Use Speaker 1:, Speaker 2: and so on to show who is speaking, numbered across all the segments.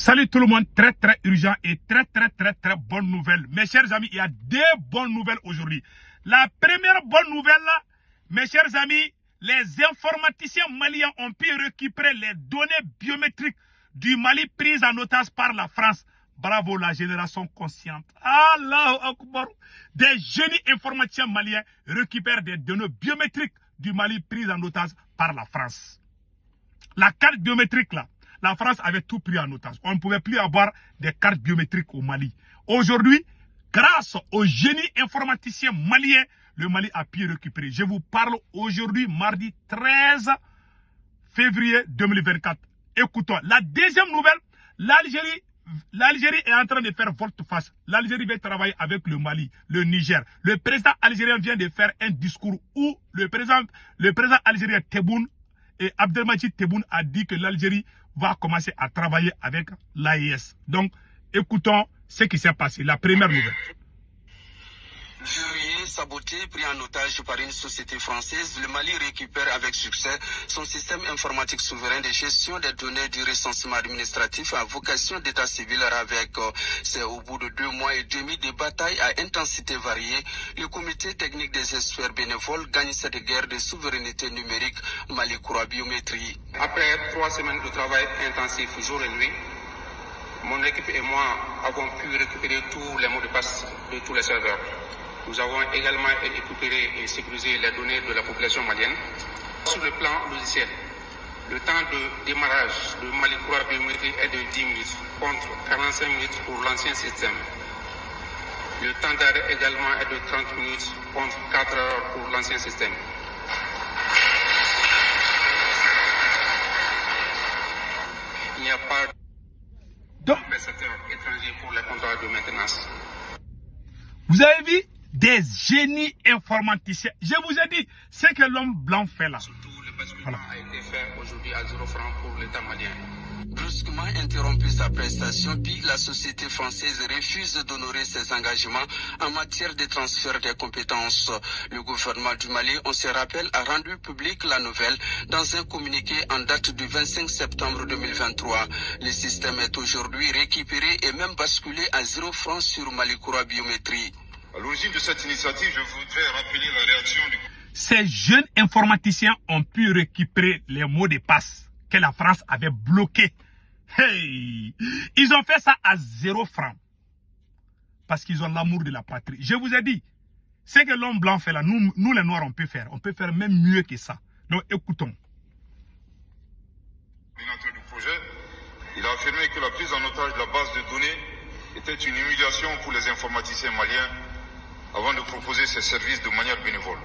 Speaker 1: Salut tout le monde, très urgent et très bonne nouvelle. Mes chers amis, il y a deux bonnes nouvelles aujourd'hui. La première bonne nouvelle, là, mes chers amis, les informaticiens maliens ont pu récupérer les données biométriques du Mali prises en otage par la France. Bravo la génération consciente. Allahu Akbar. Des génies informaticiens maliens récupèrent des données biométriques du Mali prises en otage par la France. La carte biométrique là, la France avait tout pris en otage. On ne pouvait plus avoir des cartes biométriques au Mali. Aujourd'hui, grâce aux génies informaticiens maliens, le Mali a pu récupérer. Je vous parle aujourd'hui, mardi 13 février 2024. Écoutons, la deuxième nouvelle, l'Algérie est en train de faire volte-face. L'Algérie va travailler avec le Mali, le Niger. Le président algérien vient de faire un discours où le président algérien Tebboune et Abdelmadjid Tebboune a dit que l'Algérie va commencer à travailler avec l'AES. Donc, écoutons ce qui s'est passé. La première nouvelle.
Speaker 2: Furieux, saboté, pris en otage par une société française, le Mali récupère avec succès son système informatique souverain de gestion des données du recensement administratif à vocation d'état civil avec c'est au bout de 2 mois et demi de bataille à intensité variée, le comité technique des experts bénévoles gagne cette guerre de souveraineté numérique Mali Croix Biométrie.
Speaker 3: Après 3 semaines de travail intensif jour et nuit, mon équipe et moi avons pu récupérer tous les mots de passe de tous les serveurs. Nous avons également récupéré et sécurisé les données de la population malienne. Sur le plan logiciel, le temps de démarrage de Mali Croix Biométrie est de 10 minutes, contre 45 minutes pour l'ancien système. Le temps d'arrêt également est de 30 minutes, contre 4 heures pour l'ancien système. Il n'y a pas de prestataire étranger pour les contrats de maintenance.
Speaker 1: Vous avez vu des génies informaticiens. Je vous ai dit, ce que l'homme blanc fait là.
Speaker 3: Surtout, le basculement a été fait aujourd'hui à 0 francs pour l'État malien.
Speaker 2: Brusquement interrompu sa prestation, puis la société française refuse d'honorer ses engagements en matière de transfert des compétences. Le gouvernement du Mali, on se rappelle, a rendu public la nouvelle dans un communiqué en date du 25 septembre 2023. Le système est aujourd'hui récupéré et même basculé à 0 francs sur Mali Croix Biométrie.
Speaker 4: À l'origine de cette initiative, je voudrais rappeler la réaction du...
Speaker 1: Ces jeunes informaticiens ont pu récupérer les mots de passe que la France avait bloqués. Hey! Ils ont fait ça à 0 francs. Parce qu'ils ont l'amour de la patrie. Je vous ai dit, ce que l'homme blanc fait là, nous les noirs on peut faire. On peut faire même mieux que ça. Donc écoutons.
Speaker 4: Coordinateur du projet, il a affirmé que la prise en otage de la base de données était une humiliation pour les informaticiens maliens avant de proposer ses services de manière bénévole.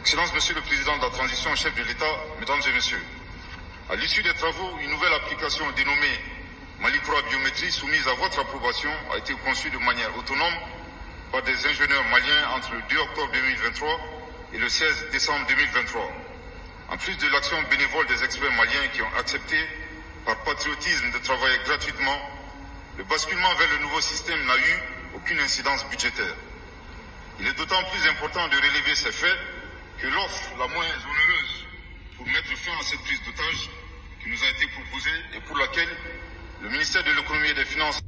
Speaker 4: Excellence, Monsieur le Président de la Transition, chef de l'État, Mesdames et Messieurs, à l'issue des travaux, une nouvelle application dénommée Mali Croix Biométrie, soumise à votre approbation, a été conçue de manière autonome par des ingénieurs maliens entre le 2 octobre 2023 et le 16 décembre 2023. En plus de l'action bénévole des experts maliens qui ont accepté, par patriotisme, de travailler gratuitement, le basculement vers le nouveau système n'a eu aucune incidence budgétaire. Il est d'autant plus important de relever ces faits que l'offre la moins onéreuse pour mettre fin à cette prise d'otage qui nous a été proposée et pour laquelle le ministère de l'économie et des finances...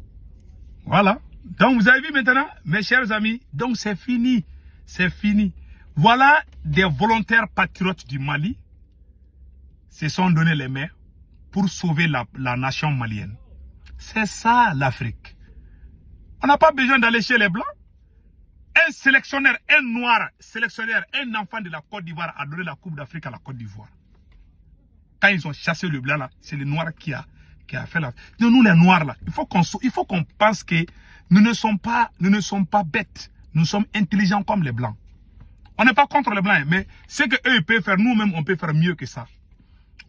Speaker 1: Voilà. Donc vous avez vu maintenant, mes chers amis, donc c'est fini. C'est fini. Voilà des volontaires patriotes du Mali se sont donné les mains pour sauver la nation malienne. C'est ça l'Afrique. On n'a pas besoin d'aller chez les Blancs. Un sélectionneur, un noir sélectionneur, un enfant de la Côte d'Ivoire a donné la Coupe d'Afrique à la Côte d'Ivoire. Quand ils ont chassé le blanc là, c'est le noir qui a fait la... Nous les noirs là, il faut qu'on pense que nous ne sommes pas bêtes. Nous sommes intelligents comme les blancs. On n'est pas contre les blancs, mais ce qu'eux peuvent faire, nous-mêmes on peut faire mieux que ça.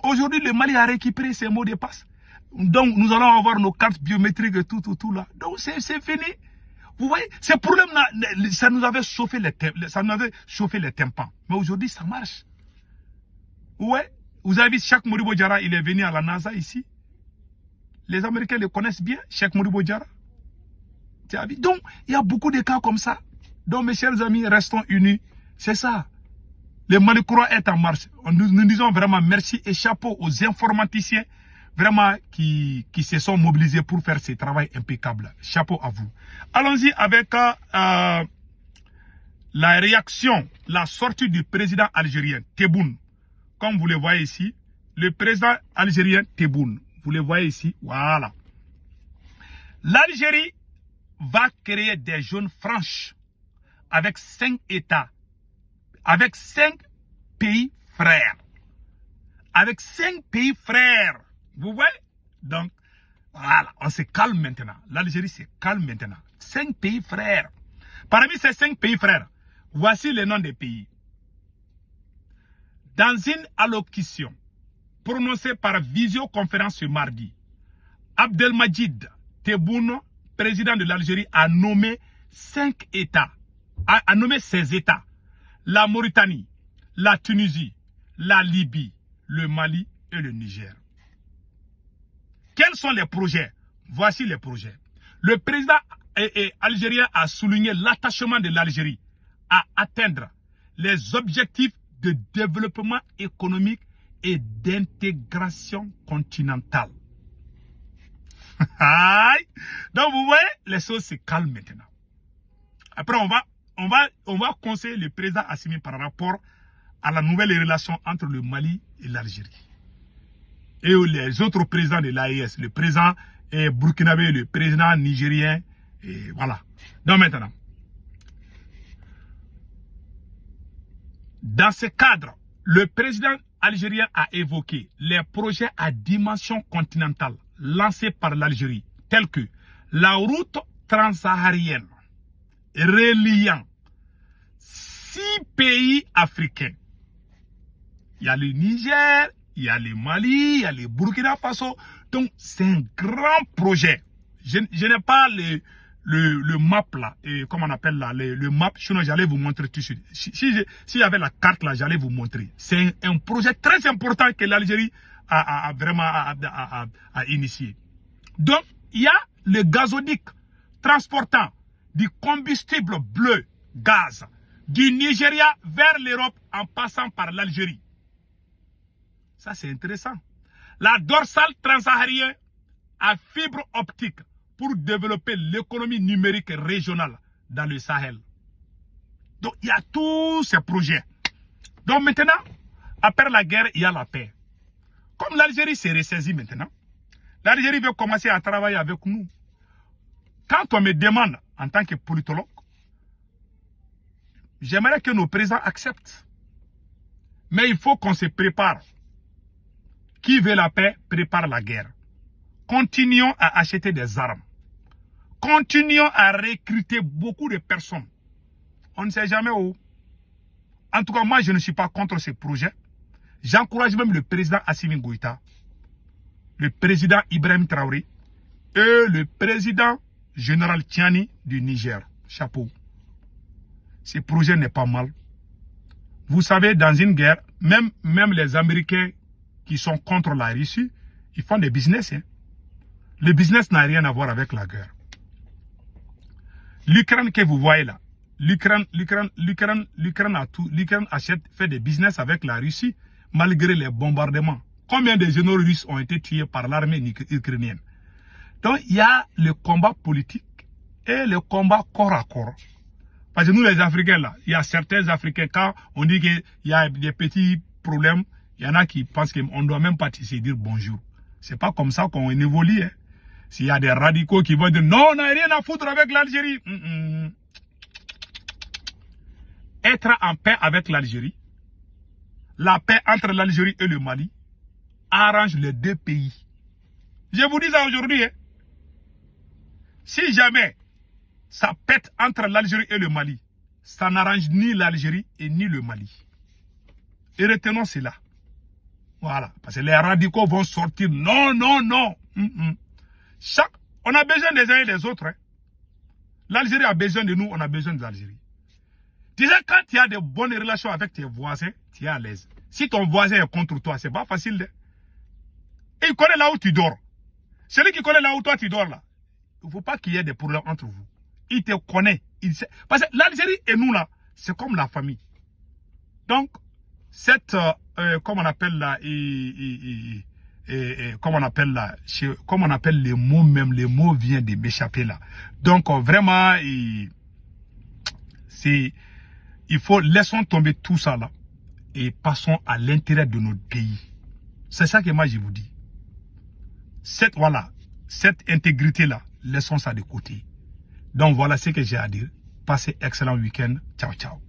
Speaker 1: Aujourd'hui, le Mali a récupéré ses mots de passe. Donc nous allons avoir nos cartes biométriques et tout là. Donc c'est fini. Vous voyez, ces problèmes-là, ça nous avait chauffé les tympans. Mais aujourd'hui, ça marche. Ouais, vous avez vu, Cheikh Modibo Diarra, il est venu à la NASA ici. Les Américains le connaissent bien, Cheikh Modibo Diarra. Donc, il y a beaucoup de cas comme ça. Donc, mes chers amis, restons unis. C'est ça. Le Mali Croix est en marche. Nous disons vraiment merci et chapeau aux informaticiens. vraiment qui se sont mobilisés pour faire ce travail impeccable. Chapeau à vous. Allons-y avec la réaction, la sortie du président algérien, Tebboune. Comme vous le voyez ici, le président algérien Tebboune. Vous le voyez ici, voilà. L'Algérie va créer des zones franches avec 5 États, avec 5 pays frères. Avec 5 pays frères. Vous voyez? Donc, voilà, on se calme maintenant. L'Algérie se calme maintenant. 5 pays frères. Parmi ces 5 pays frères, voici les noms des pays. Dans une allocution prononcée par visioconférence ce mardi, Abdelmadjid Tebboune, président de l'Algérie, a nommé 5 États, a nommé ces États: la Mauritanie, la Tunisie, la Libye, le Mali et le Niger. Quels sont les projets? Voici les projets. Le président algérien a souligné l'attachement de l'Algérie à atteindre les objectifs de développement économique et d'intégration continentale. Donc vous voyez, les choses se calment maintenant. Après, on va conseiller le président Assimi par rapport à la nouvelle relation entre le Mali et l'Algérie. Et les autres présidents de l'AES, le président burkinabé, le président nigérien, et voilà. Donc maintenant, dans ce cadre, le président algérien a évoqué les projets à dimension continentale lancés par l'Algérie, tels que la route transsaharienne reliant 6 pays africains. Il y a le Niger, il y a le Mali, il y a le Burkina Faso. Donc, c'est un grand projet. Je n'ai pas le map là, et comment on appelle là, le map, sinon j'allais vous montrer tout de suite. Si j'avais la carte là, j'allais vous montrer. C'est un projet très important que l'Algérie a vraiment initié. Donc, il y a le gazoduc transportant du combustible bleu, gaz, du Nigeria vers l'Europe en passant par l'Algérie. Ça, c'est intéressant. La dorsale transsaharienne à fibre optique pour développer l'économie numérique régionale dans le Sahel. Donc, il y a tous ces projets. Donc, maintenant, après la guerre, il y a la paix. Comme l'Algérie s'est ressaisie maintenant, l'Algérie veut commencer à travailler avec nous. Quand on me demande, en tant que politologue, j'aimerais que nos présidents acceptent. Mais il faut qu'on se prépare. Qui veut la paix, prépare la guerre. Continuons à acheter des armes. Continuons à recruter beaucoup de personnes. On ne sait jamais où. En tout cas, moi, je ne suis pas contre ce projet. J'encourage même le président Assimi Goïta, le président Ibrahim Traoré et le président général Tiani du Niger. Chapeau. Ce projet n'est pas mal. Vous savez, dans une guerre, même les Américains qui sont contre la Russie, ils font des business. Hein. Le business n'a rien à voir avec la guerre. L'Ukraine que vous voyez là, l'Ukraine fait des business avec la Russie malgré les bombardements. Combien de généraux russes ont été tués par l'armée ukrainienne? Donc il y a le combat politique et le combat corps à corps. Parce que nous les Africains là, il y a certains Africains, quand on dit qu'il y a des petits problèmes, il y en a qui pensent qu'on ne doit même pas se dire bonjour. C'est pas comme ça qu'on évolue. Hein. S'il y a des radicaux qui vont dire non, on n'a rien à foutre avec l'Algérie. Être en paix avec l'Algérie, la paix entre l'Algérie et le Mali, arrange les deux pays. Je vous dis ça aujourd'hui. Hein. Si jamais ça pète entre l'Algérie et le Mali, ça n'arrange ni l'Algérie et ni le Mali. Et retenons cela. Voilà. Parce que les radicaux vont sortir. Non, non, non. On a besoin des uns et des autres. Hein. L'Algérie a besoin de nous, on a besoin de l'Algérie. Tu sais, quand tu as de bonnes relations avec tes voisins, tu es à l'aise. Si ton voisin est contre toi, c'est pas facile. Et il connaît là où tu dors. Celui qui connaît là où toi tu dors là, il ne faut pas qu'il y ait des problèmes entre vous. Il te connaît. Il sait. Parce que l'Algérie et nous là, c'est comme la famille. Donc, cette, comment on appelle là, comme on appelle là, comme on appelle les mots même, les mots viennent de m'échapper là. Donc vraiment, il faut laissons tomber tout ça là et passons à l'intérêt de notre pays. C'est ça que moi je vous dis. Cette intégrité là, laissons ça de côté. Donc voilà ce que j'ai à dire. Passez excellent week-end. Ciao, ciao.